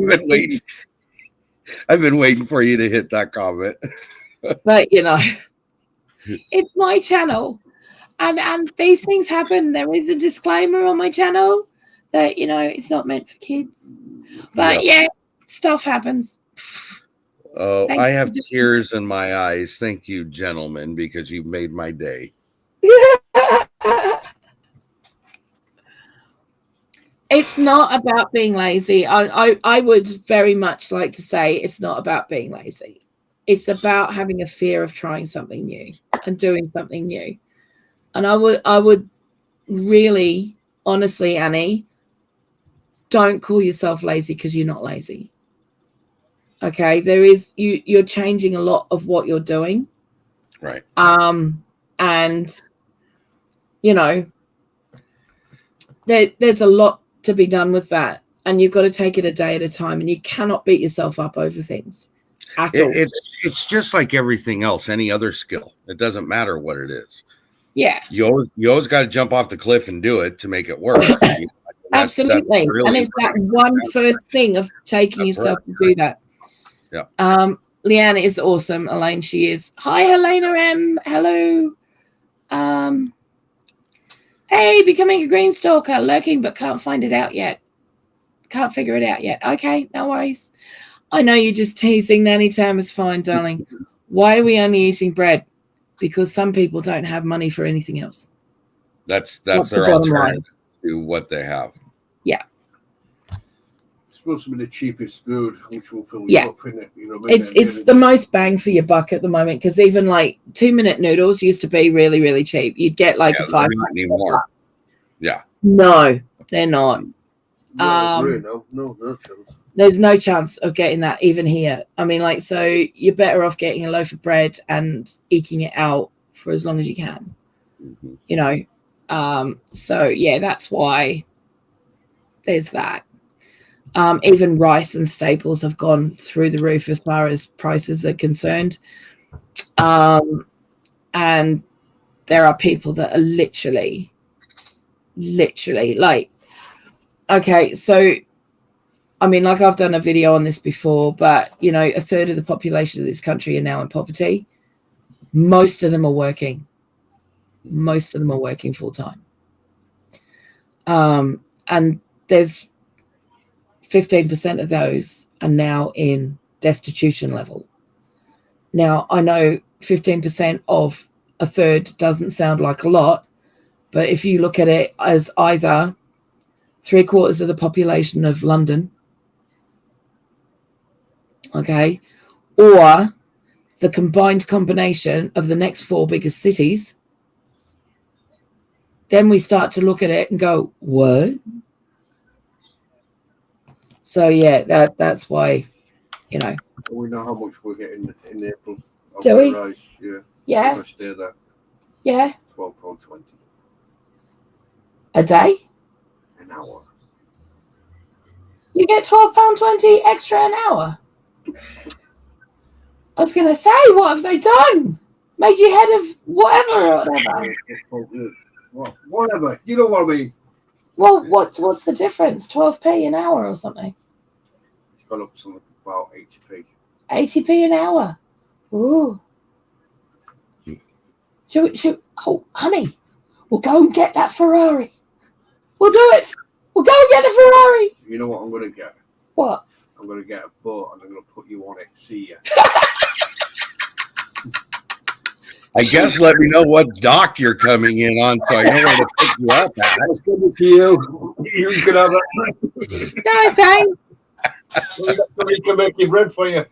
been waiting for you to hit that comment. But it's my channel, and these things happen. There is a disclaimer on my channel that it's not meant for kids. But stuff happens. Oh, I have tears in my eyes. Thank you, gentlemen, because you've made my day. It's not about being lazy. I would very much like to say it's not about being lazy. It's about having a fear of trying something new and doing something new. And I would really, honestly, Annie, don't call yourself lazy because you're not lazy. Okay, you're changing a lot of what you're doing. Right. And there's a lot to be done with that, and you've got to take it a day at a time, and you cannot beat yourself up over things at all. It's just like everything else, any other skill. It doesn't matter what it is. Yeah. You always got to jump off the cliff and do it to make it work. Absolutely. That's really, and it's that one first thing of taking yourself to do that. Yeah. Leanne is awesome. Elaine, she is. Hi, Helena M. Hello. Hey, becoming a green stalker, lurking but can't find it out yet. Can't figure it out yet. Okay, no worries. I know you're just teasing. Nanny Tam is fine, darling. Why are we only eating bread? Because some people don't have money for anything else. That's their alternative to what they have. Yeah. It's supposed to be the cheapest food, which will fill you up, isn't it? It's the most bang for your buck at the moment, because even like 2-minute noodles used to be really, really cheap. You'd get like a 5 anymore. Yeah. No, they're not. No chance. There's no chance of getting that even here. I mean, like, so you're better off getting a loaf of bread and eking it out for as long as you can. Mm-hmm. So yeah, that's why there's that. Even rice and staples have gone through the roof as far as prices are concerned. And there are people that are literally like, okay, so I mean, like, I've done a video on this before, but you know, a third of the population of this country are now in poverty. Most of them are working. Most of them are working full time. And there's 15% of those are now in destitution level. Now, I know 15% of a third doesn't sound like a lot, but if you look at it as either 3/4 of the population of London, okay, or the combined combination of the next 4 biggest cities, then we start to look at it and go, what? So yeah, that's why, you know. We know how much we're getting in April. Do we? Rice. Yeah. Yeah. I stay there. Yeah. £12.20 a day. an hour. You get £12.20 extra an hour. I was gonna say, what have they done? Made you head of whatever or whatever. Well, whatever. You know what I mean. Well, what's the difference? 12p an hour or something? It's gone up something about 80p. 80p an hour. Ooh. Should oh, honey, we'll go and get that Ferrari. We'll do it. We'll go and get the Ferrari. You know what I'm going to get? What? I'm going to get a boat and I'm going to put you on it. See ya. I guess let me know what dock you're coming in on so I know where to pick you up at. Let's give it to you. You can have it. No, thanks. Somebody can make your bread for you.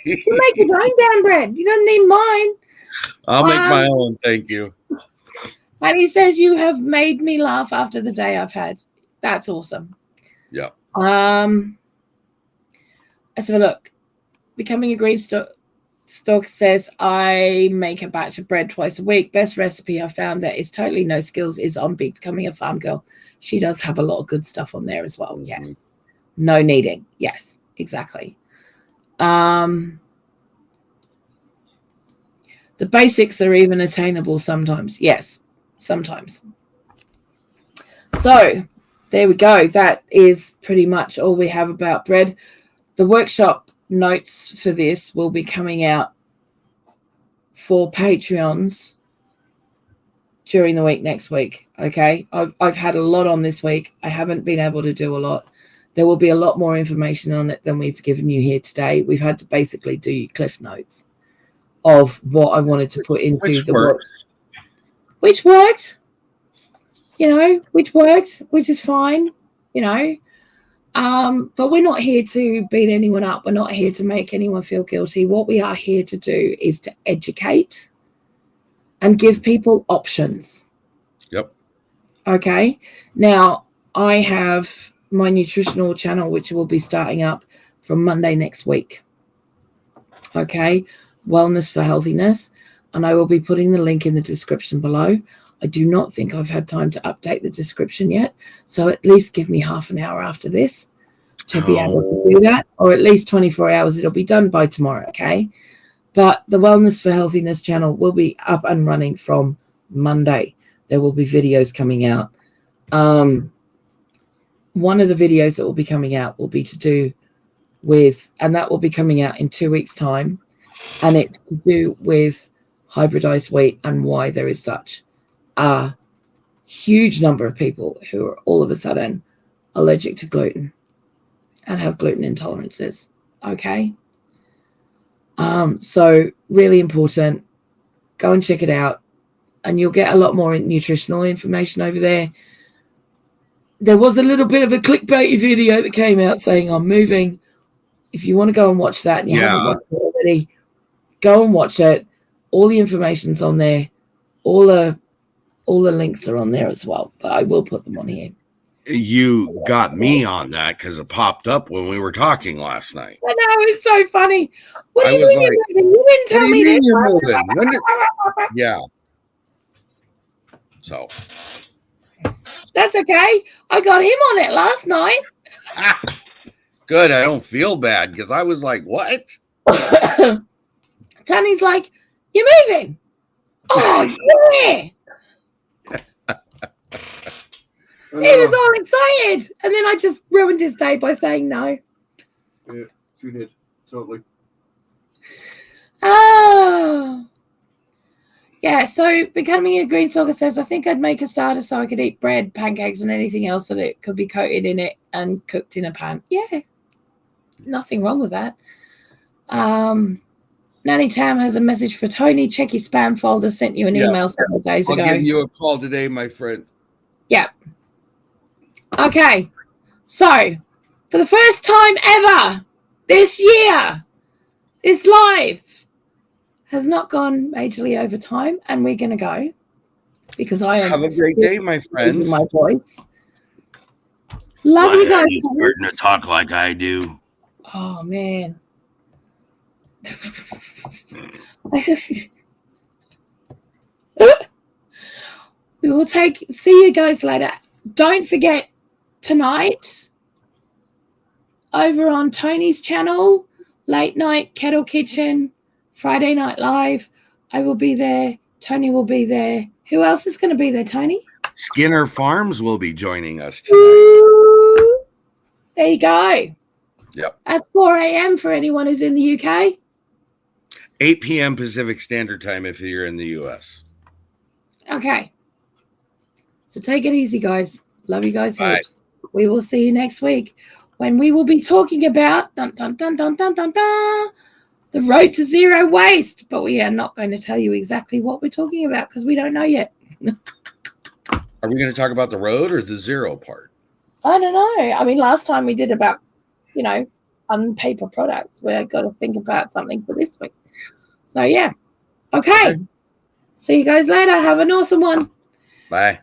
You make your own damn bread. You don't need mine. I'll make my own, thank you. And he says you have made me laugh after the day I've had. That's awesome. Yeah. Let's have a look. Becoming a green stock says I make a batch of bread twice a week. Best recipe I found that is totally no skills is on Becoming a Farm Girl. She does have a lot of good stuff on there as well. Yes. No kneading. Yes, exactly. The basics are even attainable sometimes. Yes, sometimes. So there we go. That is pretty much all we have about bread. The workshop notes for this will be coming out for Patreons during the week next week. Okay, I've had a lot on this week. I haven't been able to do a lot. There will be a lot more information on it than we've given you here today. We've had to basically do cliff notes of what I wanted to put into the work, which worked, which is fine, but we're not here to beat anyone up. We're not here to make anyone feel guilty. What we are here to do is to educate and give people options. Yep. Okay. Now, I have my nutritional channel, which will be starting up from Monday next week. Okay. Wellness for Healthiness. And I will be putting the link in the description below. I do not think I've had time to update the description yet. So at least give me half an hour after this to be able to do that, or at least 24 hours. It'll be done by tomorrow. Okay. But the Wellness for Healthiness channel will be up and running from Monday. There will be videos coming out. One of the videos that will be coming out will be to do with, and that will be coming out in 2 weeks' time. And it's to do with hybridized wheat and why there is such a huge number of people who are all of a sudden allergic to gluten and have gluten intolerances. Okay. So really important. Go and check it out and you'll get a lot more nutritional information over there. There was a little bit of a clickbaity video that came out saying I'm moving. If you want to go and watch that and you haven't watched it already, go and watch it. All the information's on there. All the links are on there as well, but I will put them on here. You got me on that because it popped up when we were talking last night. I know, it's so funny. What do you mean you're moving? You didn't tell me this. You're moving? Yeah. So. That's okay. I got him on it last night. Good. I don't feel bad because I was like, what? Tanny's like, you're moving. Oh, yeah. He was all excited. And then I just ruined his day by saying no. Yeah, you did. Totally. Oh. Yeah, so Becoming a Green Stalker says, I think I'd make a starter so I could eat bread, pancakes, and anything else that it could be coated in it and cooked in a pan. Yeah, nothing wrong with that. Nanny Tam has a message for Tony. Check your spam folder. Sent you an email several days ago. I'll give you a call today, my friend. Yeah. Okay. So, for the first time ever this year, this live has not gone majorly over time, and we're going to go because I am. Have a great day, my friends. My voice. Love you guys. Starting to talk like I do. Oh man. We will see you guys later. Don't forget tonight over on Tony's channel, Late Night Kettle Kitchen, Friday Night Live. I will be there. Tony will be there. Who else is going to be there, Tony? Skinner Farms will be joining us tonight. Ooh, there you go. Yep. At 4 a.m. for anyone who's in the UK. 8 p.m. Pacific Standard Time if you're in the U.S. Okay. So take it easy, guys. Love you guys. Bye. Heaps. We will see you next week when we will be talking about the road to zero waste. But we are not going to tell you exactly what we're talking about because we don't know yet. Are we going to talk about the road or the zero part? I don't know. I mean, last time we did about, unpaper products. We're got to think about something for this week. So, yeah. Okay. See you guys later. Have an awesome one. Bye.